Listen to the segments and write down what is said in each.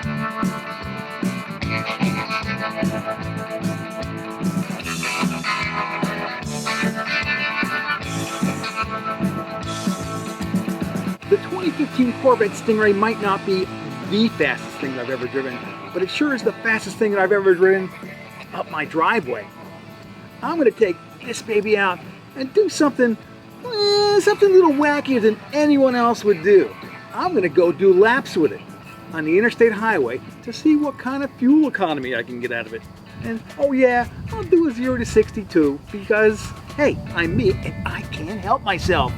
The 2015 Corvette Stingray might not be the fastest thing I've ever driven, but it sure is the fastest thing that I've ever driven up my driveway. I'm going to take this baby out and do something a little wackier than anyone else would do. I'm going to go do laps with it on the interstate highway to see what kind of fuel economy I can get out of it. And oh yeah, I'll do a 0 to 60 too, because hey, I'm me and I can't help myself.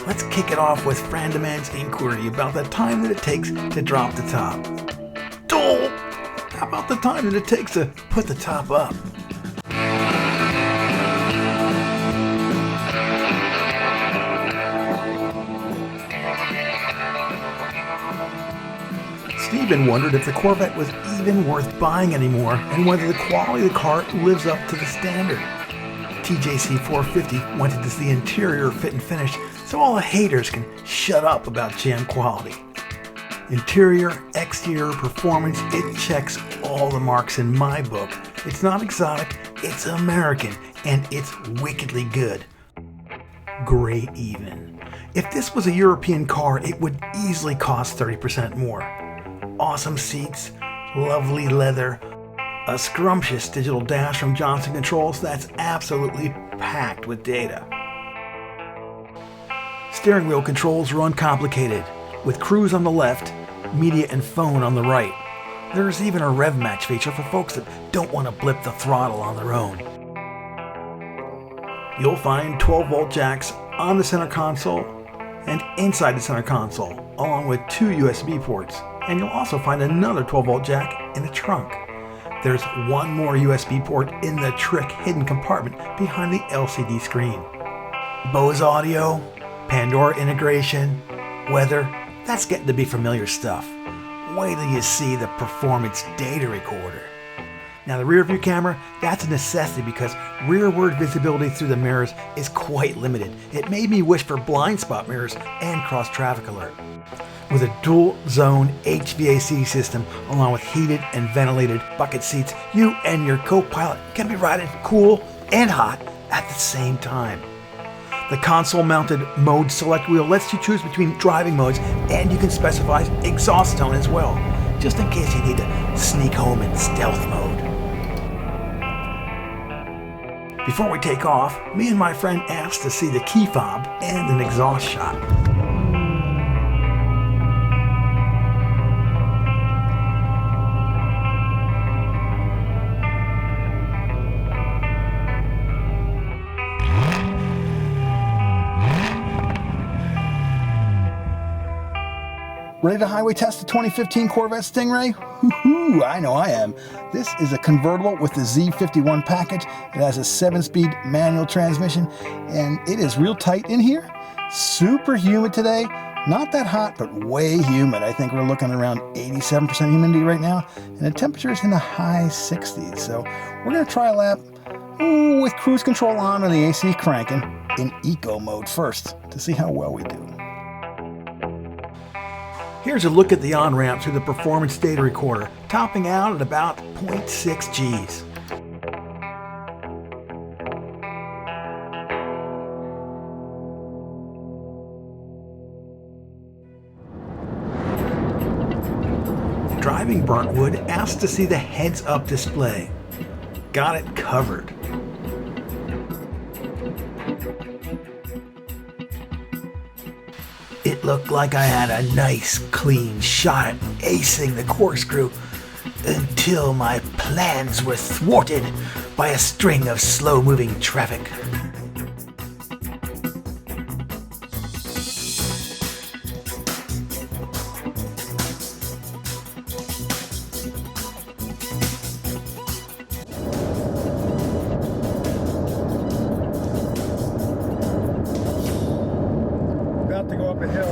Let's kick it off with Frandeman's inquiry about the time that it takes to drop the top. Dole! How about the time that it takes to put the top up? Stephen wondered if the Corvette was even worth buying anymore and whether the quality of the car lives up to the standard. TJC 450 wanted to see interior fit and finish so all the haters can shut up about jam quality. Interior, exterior, performance, it checks all the marks in my book. It's not exotic, it's American, and it's wickedly good. Great even. If this was a European car, it would easily cost 30% more. Awesome seats, lovely leather, a scrumptious digital dash from Johnson Controls that's absolutely packed with data. Steering wheel controls are uncomplicated, with cruise on the left, media and phone on the right. There's even a rev match feature for folks that don't want to blip the throttle on their own. You'll find 12-volt jacks on the center console and inside the center console, along with 2 USB ports, and you'll also find another 12-volt jack in the trunk. There's one more USB port in the trick hidden compartment behind the LCD screen. Bose audio, Pandora integration, weather, that's getting to be familiar stuff. Wait till you see the performance data recorder. Now the rear view camera, that's a necessity because rearward visibility through the mirrors is quite limited. It made me wish for blind spot mirrors and cross traffic alert. With a dual zone HVAC system along with heated and ventilated bucket seats, you and your co-pilot can be riding cool and hot at the same time. The console-mounted mode select wheel lets you choose between driving modes, and you can specify exhaust tone as well, just in case you need to sneak home in stealth mode. Before we take off, me and my friend asked to see the key fob and an exhaust shot. Ready to highway test the 2015 Corvette Stingray? Woohoo, I know I am. This is a convertible with the Z51 package. It has a 7-speed manual transmission, and it is real tight in here. Super humid today. Not that hot, but way humid. I think we're looking around 87% humidity right now, and the temperature is in the high 60s. So we're going to try a lap with cruise control on and the AC cranking in eco mode first to see how well we do. Here's a look at the on-ramp through the performance data recorder, topping out at about 0.6 Gs. Driving Burntwood asked to see the heads-up display. Got it covered. It looked like I had a nice clean shot at acing the corkscrew until my plans were thwarted by a string of slow-moving traffic. To go up a hill.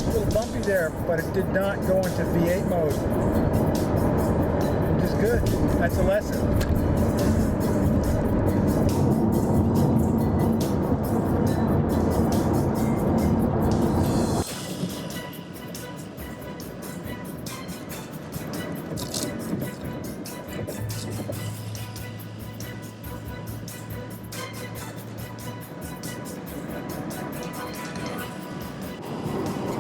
A little bumpy there, but it did not go into V8 mode. We'll just Good. That's a lesson.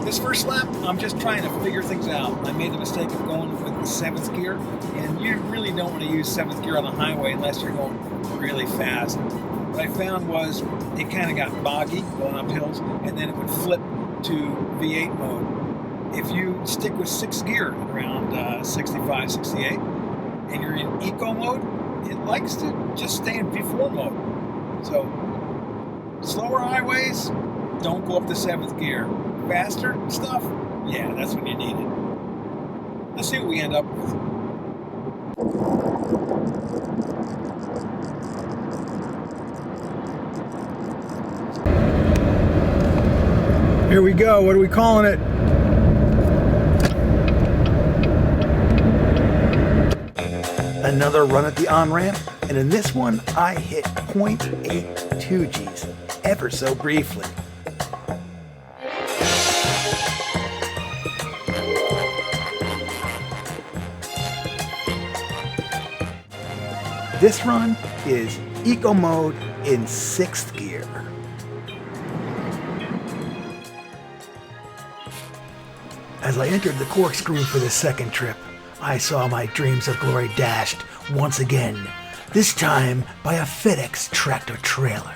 This first lap, I'm just trying to figure things out. I made the mistake of going with the 7th gear, and you really don't want to use 7th gear on the highway unless you're going really fast. What I found was it kind of got boggy going up hills, and then it would flip to V8 mode. If you stick with 6th gear around 65, 68, and you're in eco mode, it likes to just stay in V4 mode. So, slower highways, don't go up to 7th gear. Faster stuff, yeah, that's when you need it. Let's see what we end up with. Here we go. What are we calling it? Another run at the on-ramp, and in this one, I hit 0.82 Gs, ever so briefly. This run is eco mode in 6th gear. As I entered the corkscrew for the second trip, I saw my dreams of glory dashed once again, this time by a FedEx tractor trailer.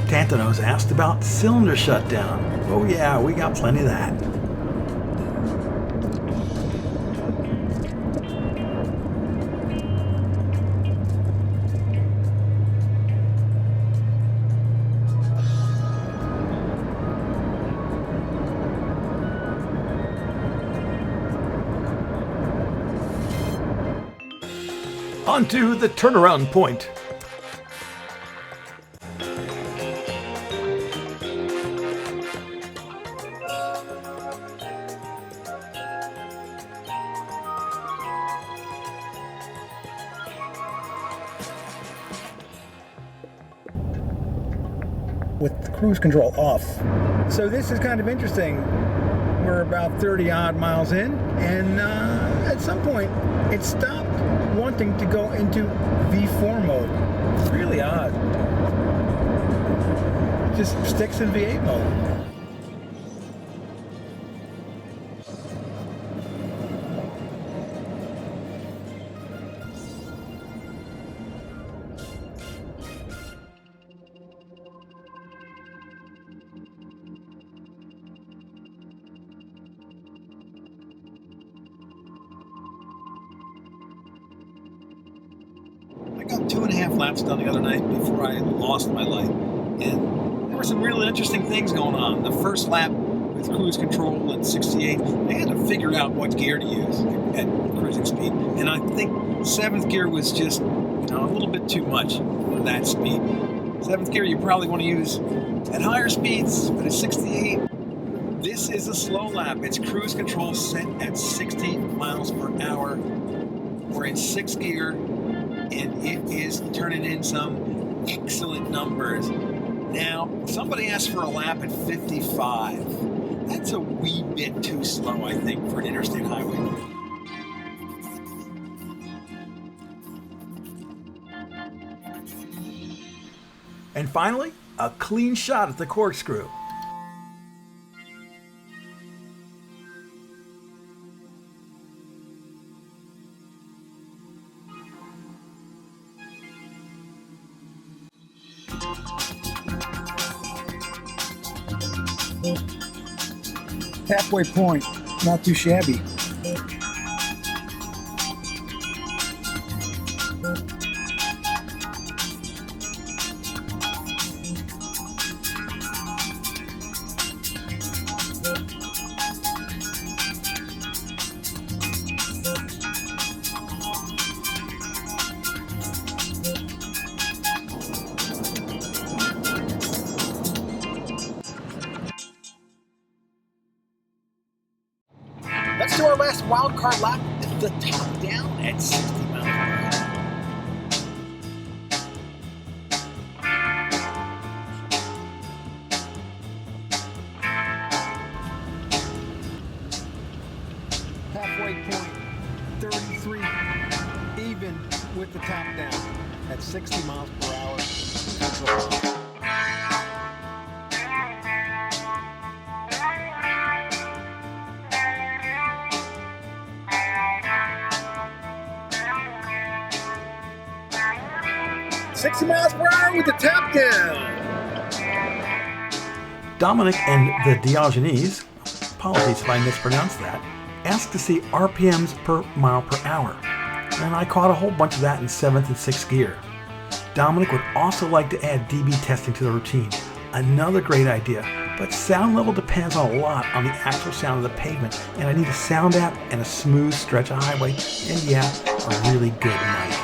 Tantanos asked about cylinder shutdown. Oh yeah, we got plenty of that. On to the turnaround point. With the cruise control off. So this is kind of interesting. We're about 30 odd miles in, and at some point it stopped wanting to go into V4 mode. Really odd. Just sticks in V8 mode. I got 2.5 laps done the other night before I lost my light, and there were some really interesting things going on. The first lap with cruise control at 68, I had to figure out what gear to use at cruising speed, and I think 7th gear was just, a little bit too much for that speed. 7th gear you probably want to use at higher speeds, but at 68, this is a slow lap. It's cruise control set at 60 miles per hour. We're in 6th gear, and it is turning in some excellent numbers. Now, somebody asked for a lap at 55. That's a wee bit too slow, I think, for an interstate highway. And finally, a clean shot at the corkscrew. Halfway point, not too shabby. Let's do our last wild card lap with the top down at 60 miles per hour. Halfway point, 33, even with the top down at 60 miles per hour. 60 miles per hour with the top down. Dominic and the Diogenes, apologies if I mispronounced that, asked to see RPMs per mile per hour, and I caught a whole bunch of that in 7th and 6th gear. Dominic would also like to add dB testing to the routine, another great idea, but sound level depends a lot on the actual sound of the pavement, and I need a sound app and a smooth stretch of highway, and yeah, a really good mic.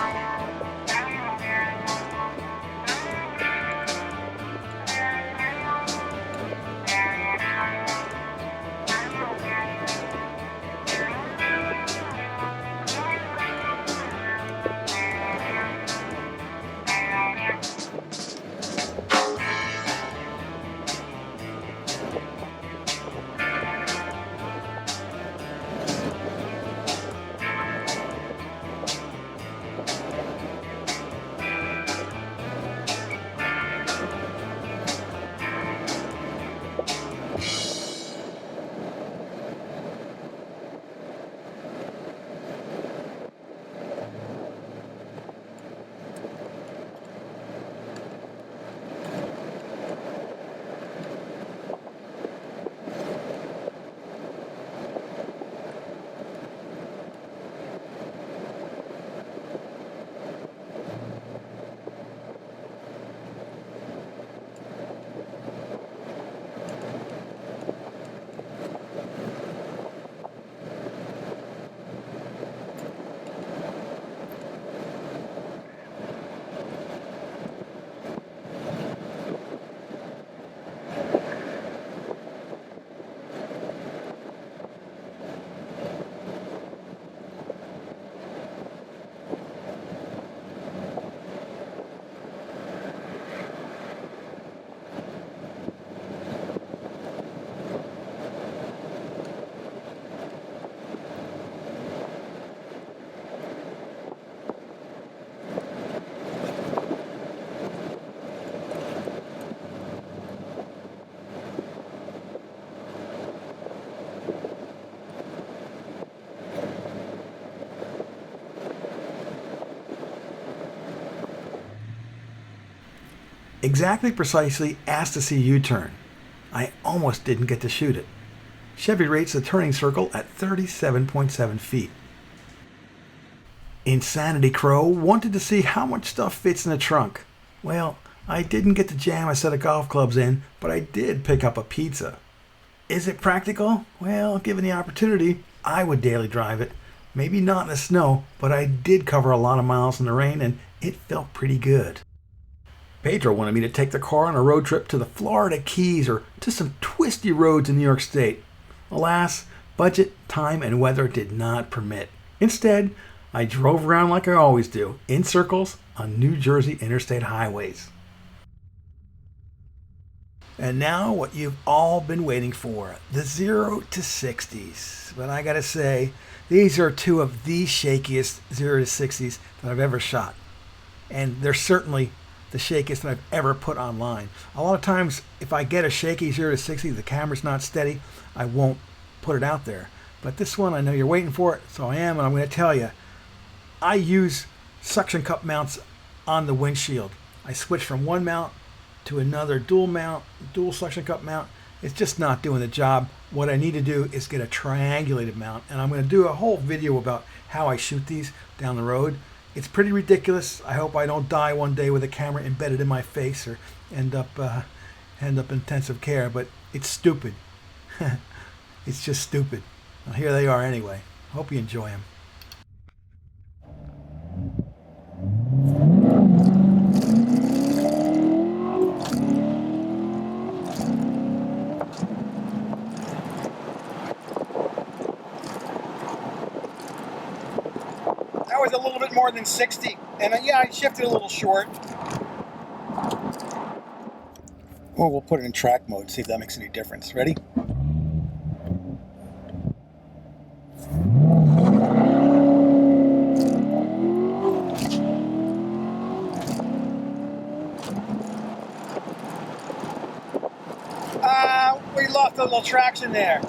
Exactly precisely asked to see U-turn. I almost didn't get to shoot it. Chevy rates the turning circle at 37.7 feet. Insanity Crow wanted to see how much stuff fits in the trunk. Well, I didn't get to jam a set of golf clubs in, but I did pick up a pizza. Is it practical? Well, given the opportunity, I would daily drive it. Maybe not in the snow, but I did cover a lot of miles in the rain and it felt pretty good. Pedro wanted me to take the car on a road trip to the Florida Keys or to some twisty roads in New York State. Alas, budget, time, and weather did not permit. Instead, I drove around like I always do, in circles on New Jersey interstate highways. And now what you've all been waiting for, the 0 to 60s. But I gotta say, these are two of the shakiest 0 to 60s that I've ever shot. And they're certainly the shakiest that I've ever put online. A lot of times, if I get a shaky 0 to 60, the camera's not steady, I won't put it out there. But this one, I know you're waiting for it, so I am, and I'm going to tell you. I use suction cup mounts on the windshield. I switch from one mount to another dual suction cup mount. It's just not doing the job. What I need to do is get a triangulated mount, and I'm going to do a whole video about how I shoot these down the road. It's pretty ridiculous. I hope I don't die one day with a camera embedded in my face or end up in intensive care, but it's stupid. It's just stupid. Well, here they are anyway. Hope you enjoy them. was a little bit more than 60, and yeah, I shifted a little short. Well, we'll put it in track mode, see if that makes any difference. Ready? We lost a little traction there.